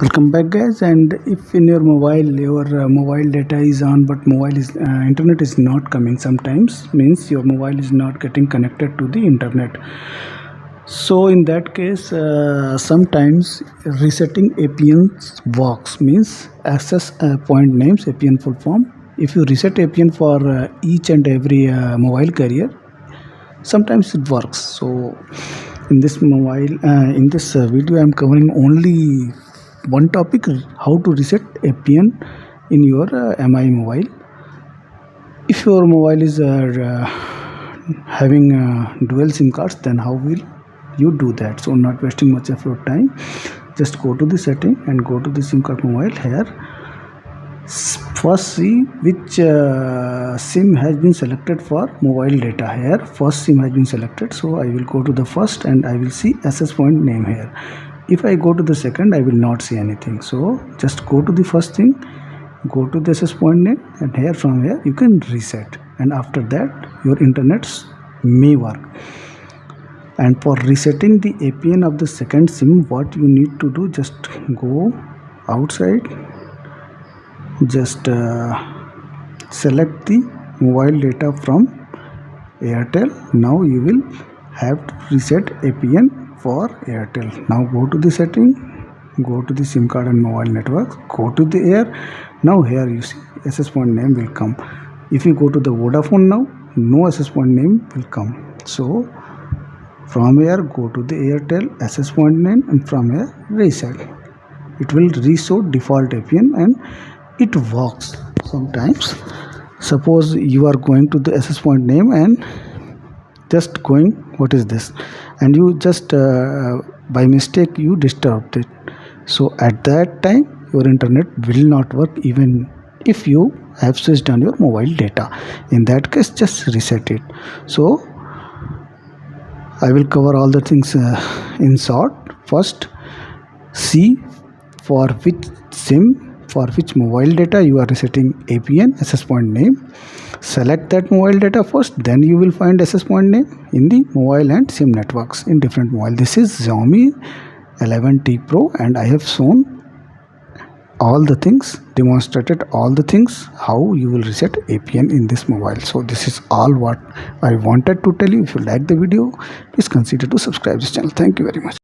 Welcome back, guys. And if in your mobile data is on but mobile is internet is not coming, sometimes means your mobile is not getting connected to the internet. So in that case, sometimes resetting APNs works, means access point names, APN full form. If you reset APN for each and every mobile carrier, sometimes it works. So in this video I'm covering only one topic: how to reset APN in your MI mobile. If your mobile is having dual SIM cards, then how will you do that? So not wasting much of your time, just go to the setting and go to the SIM card mobile. Here first see which SIM has been selected for mobile data. Here first SIM has been selected, so I will go to the first and I will see access point name here. If I go to the second, I will not see anything. So just go to the first thing, go to the access point name, and here from here you can reset, and after that your internet may work. And for resetting the APN of the second SIM, what you need to do, just go outside, just select the mobile data from Airtel. Now you will have to reset APN for Airtel. Now go to the setting, go to the SIM card and mobile network, go to the air. Now here you see access point name will come. If you go to the Vodafone, now no access point name will come. So from here go to the Airtel access point name, and from here reset. It will reset default APN and it works. Sometimes suppose you are going to the access point name and just going, what is this, and you just by mistake you disturbed it. So at that time your internet will not work even if you have switched on your mobile data. In that case, just reset it. So I will cover all the things in short. First, see for which SIM, for which mobile data you are resetting APN, access point name. Select that mobile data first, then you will find access point name in the mobile and SIM networks in different mobile. This is Xiaomi 11T Pro, and I have shown all the things, demonstrated all the things how you will reset APN in this mobile. So this is all what I wanted to tell you. If you like the video, please consider to subscribe this channel. Thank you very much.